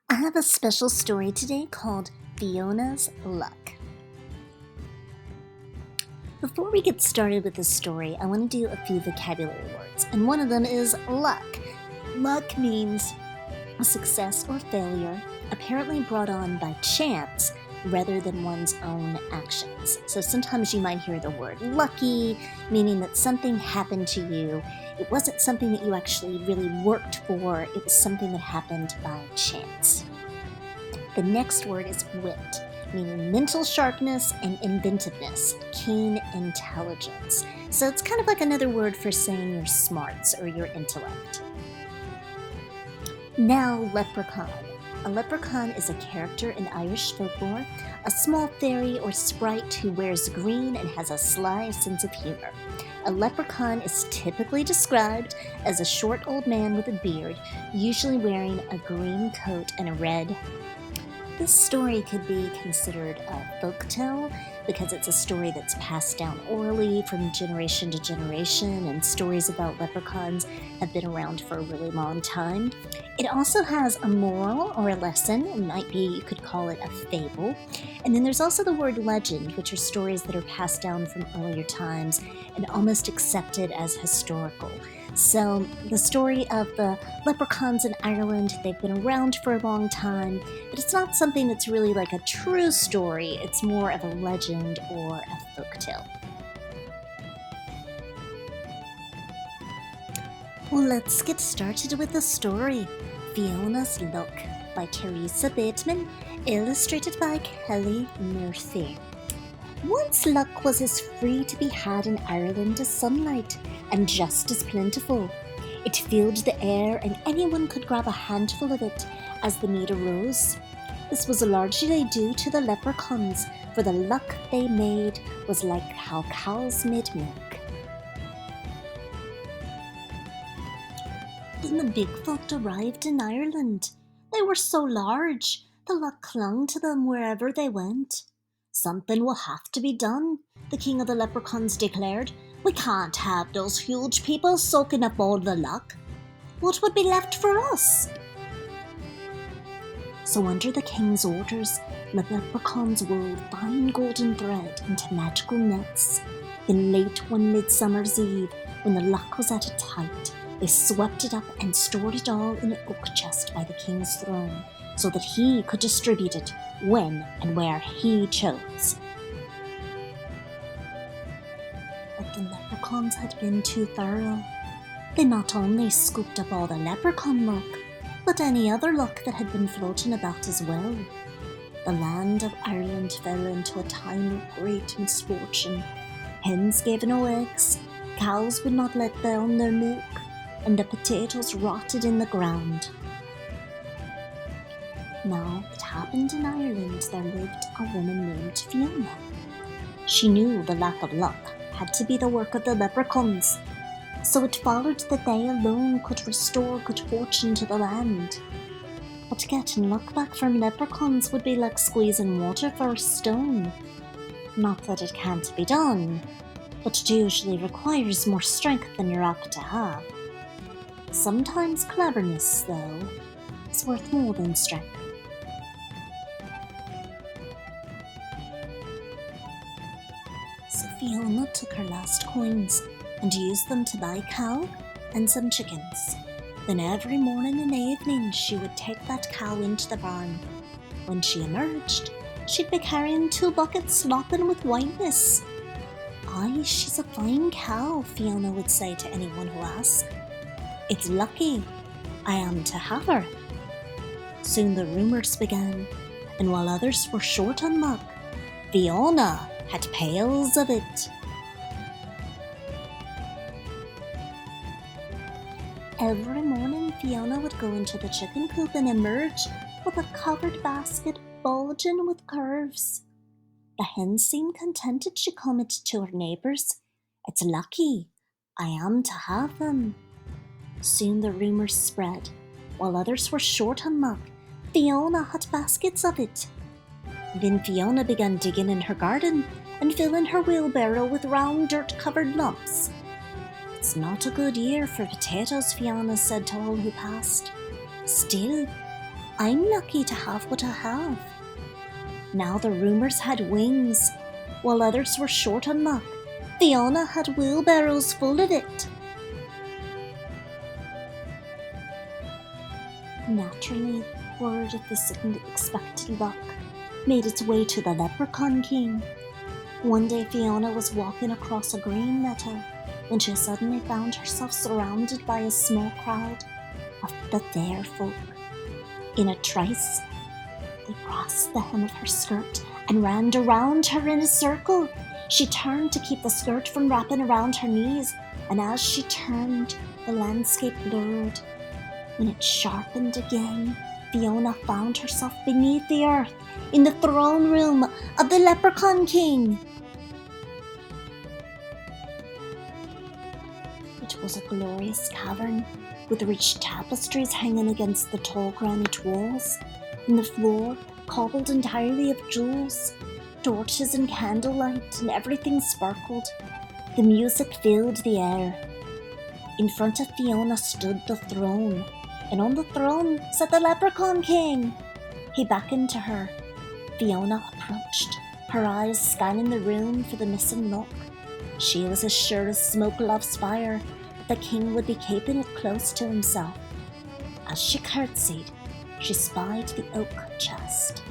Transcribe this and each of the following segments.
I have a special story today called Fiona's Luck. Before we get started with the story, I want to do a few vocabulary words, and one of them is luck. Luck means a success or failure apparently brought on by chance rather than one's own actions. So sometimes you might hear the word lucky, meaning that something happened to you. It wasn't something that you actually really worked for, it was something that happened by chance. The next word is wit, meaning mental sharpness and inventiveness, keen intelligence. So it's kind of like another word for saying your smarts or your intellect. Now, leprechaun. A leprechaun is a character in Irish folklore, a small fairy or sprite who wears green and has a sly sense of humor. A leprechaun is typically described as a short old man with a beard, usually wearing a green coat and a red hat. This story could be considered a folktale because it's a story that's passed down orally from generation to generation, and stories about leprechauns have been around for a really long time. It also has a moral or a lesson. It might be, you could call it a fable. And then there's also the word legend, which are stories that are passed down from earlier times and almost accepted as historical. So the story of the leprechauns in Ireland, they've been around for a long time, but it's not something that's really like a true story. It's more of a legend or a folktale. Well, let's get started with the story. Fiona's Luck by Teresa Bateman, illustrated by Kelly Murphy. Once luck was as free to be had in Ireland as sunlight, and just as plentiful. It filled the air, and anyone could grab a handful of it as the need arose. This was largely due to the leprechauns, for the luck they made was like how cows made milk. Then the big folk arrived in Ireland. They were so large, the luck clung to them wherever they went. Something will have to be done, the king of the leprechauns declared. We can't have those huge people soaking up all the luck. What would be left for us? So under the king's orders, the leprechauns wove fine golden thread into magical nets. Then late one midsummer's eve, when the luck was at its height, they swept it up and stored it all in an oak chest by the king's throne, so that he could distribute it when and where he chose. But the leprechauns had been too thorough. They not only scooped up all the leprechaun luck, but any other luck that had been floating about as well. The land of Ireland fell into a time of great misfortune. Hens gave no eggs, cows would not let down their milk, and the potatoes rotted in the ground. Now, it happened in Ireland there lived a woman named Fiona. She knew the lack of luck had to be the work of the leprechauns, so it followed that they alone could restore good fortune to the land. But getting luck back from leprechauns would be like squeezing water for a stone. Not that it can't be done, but it usually requires more strength than you're apt to have. Sometimes cleverness, though, is worth more than strength. So Fiona took her last coins and used them to buy a cow and some chickens. Then every morning and evening she would take that cow into the barn. When she emerged, she'd be carrying 2 buckets slopping with whiteness. Aye, she's a fine cow, Fiona would say to anyone who asked. It's lucky I am to have her. Soon the rumours began, and while others were short on luck, Fiona had pails of it. Every morning Fiona would go into the chicken coop and emerge with a covered basket bulging with curves. The hens seemed contented she commented to her neighbours. It's lucky I am to have them. Soon the rumours spread. While others were short on luck, Fiona had baskets of it. Then Fiona began digging in her garden and filling her wheelbarrow with round dirt-covered lumps. It's not a good year for potatoes, Fiona said to all who passed. Still, I'm lucky to have what I have. Now the rumours had wings, while others were short on luck. Fiona had wheelbarrows full of it. Naturally, word of this unexpected luck made its way to the Leprechaun King. One day Fiona was walking across a green meadow when she suddenly found herself surrounded by a small crowd of the fair folk. In a trice, they grasped the hem of her skirt and ran around her in a circle. She turned to keep the skirt from wrapping around her knees, and as she turned, the landscape blurred. When it sharpened again, Fiona found herself beneath the earth in the throne room of the Leprechaun King. It was a glorious cavern with rich tapestries hanging against the tall granite walls, and the floor cobbled entirely of jewels. Torches and candlelight and everything sparkled. The music filled the air. In front of Fiona stood the throne, and on the throne sat the Leprechaun King. He beckoned to her. Fiona approached, her eyes scanning the room for the missing lock. She was as sure as smoke loves fire that the king would be keeping it close to himself. As she curtsied, she spied the oak chest.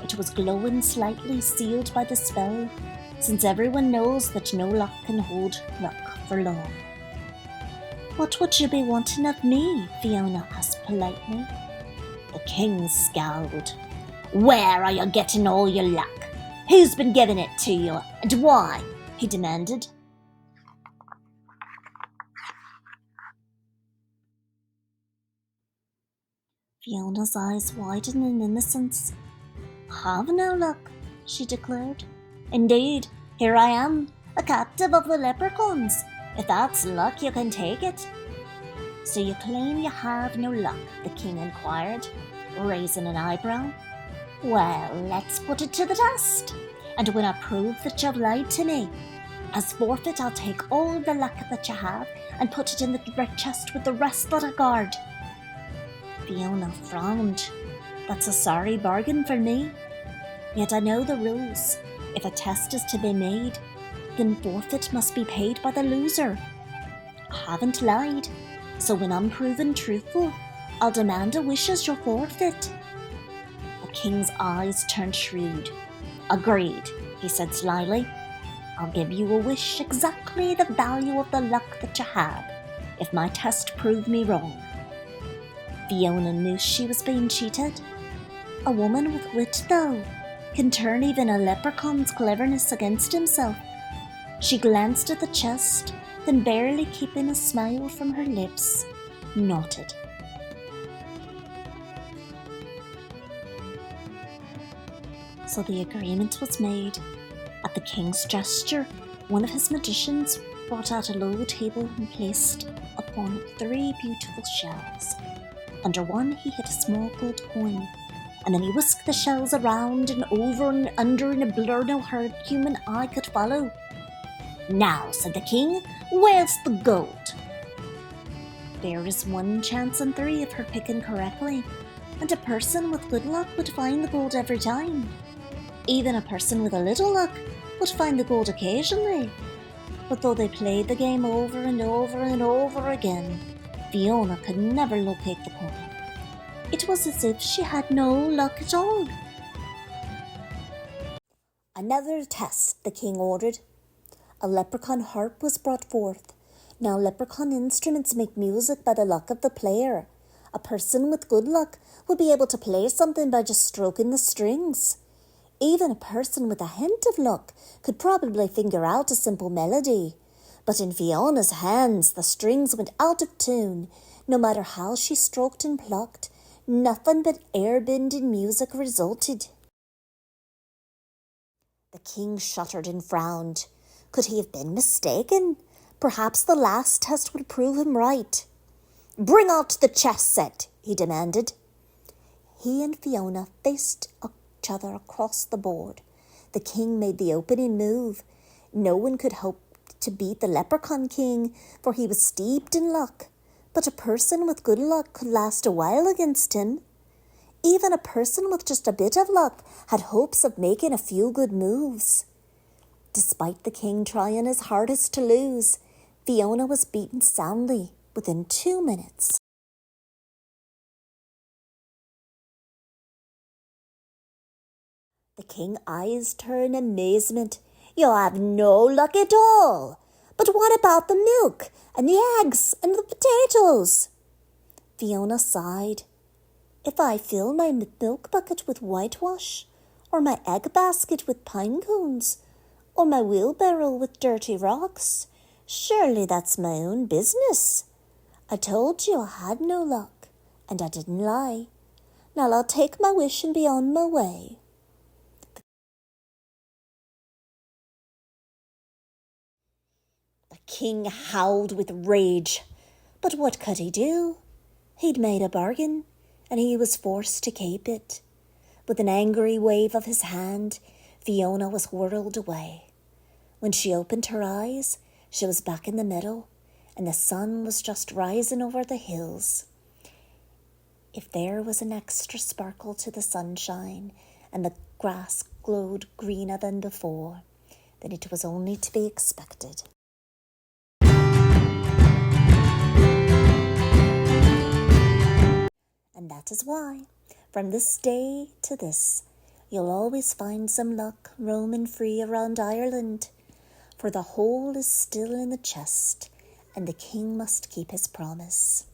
It was glowing slightly, sealed by the spell, since everyone knows that no lock can hold luck for long. "What would you be wanting of me?" Fiona asked politely. The king scowled. "Where are you getting all your luck? Who's been giving it to you, and why?" he demanded. Fiona's eyes widened in innocence. "Have no luck," she declared. "Indeed, here I am, a captive of the leprechauns. If that's luck, you can take it." "So you claim you have no luck?" the king inquired, raising an eyebrow. "Well, let's put it to the test. And when I prove that you've lied to me, as forfeit I'll take all the luck that you have and put it in the red chest with the rest that I guard." Fiona frowned. "That's a sorry bargain for me. Yet I know the rules. If a test is to be made, then forfeit must be paid by the loser. I haven't lied, so when I'm proven truthful, I'll demand a wish as your forfeit." The king's eyes turned shrewd. "Agreed," he said slyly. "I'll give you a wish exactly the value of the luck that you have, if my test prove me wrong." Fiona knew she was being cheated. A woman with wit, though, can turn even a leprechaun's cleverness against himself. She glanced at the chest, then barely keeping a smile from her lips, nodded. So the agreement was made. At the king's gesture, one of his magicians brought out a low table and placed upon it 3 beautiful shells. Under one he hid a small gold coin, and then he whisked the shells around and over and under in a blur no human eye could follow. "Now," said the king, "where's the gold?" "There is 1 chance in 3 of her picking correctly, and a person with good luck would find the gold every time. Even a person with a little luck would find the gold occasionally." But though they played the game over and over and over again, Fiona could never locate the coin. It was as if she had no luck at all. "Another test," the king ordered. A leprechaun harp was brought forth. Now leprechaun instruments make music by the luck of the player. A person with good luck would be able to play something by just stroking the strings. Even a person with a hint of luck could probably figure out a simple melody. But in Fiona's hands, the strings went out of tune. No matter how she stroked and plucked, nothing but air-bending music resulted. The king shuddered and frowned. Could he have been mistaken? Perhaps the last test would prove him right. "Bring out the chess set," he demanded. He and Fiona faced each other across the board. The king made the opening move. No one could hope to beat the Leprechaun King, for he was steeped in luck. But a person with good luck could last a while against him. Even a person with just a bit of luck had hopes of making a few good moves. Despite the king trying his hardest to lose, Fiona was beaten soundly within 2 minutes. The king eyed her in amazement. "You have no luck at all. But what about the milk and the eggs and the potatoes?" Fiona sighed. "If I fill my milk bucket with whitewash, or my egg basket with pine cones, or my wheelbarrow with dirty rocks, surely that's my own business. I told you I had no luck, and I didn't lie. Now I'll take my wish and be on my way." The king howled with rage, but what could he do? He'd made a bargain, and he was forced to keep it. With an angry wave of his hand, Fiona was whirled away. When she opened her eyes, she was back in the meadow, and the sun was just rising over the hills. If there was an extra sparkle to the sunshine, and the grass glowed greener than before, then it was only to be expected. And that is why, from this day to this, you'll always find some luck roaming free around Ireland, for the whole is still in the chest, and the king must keep his promise.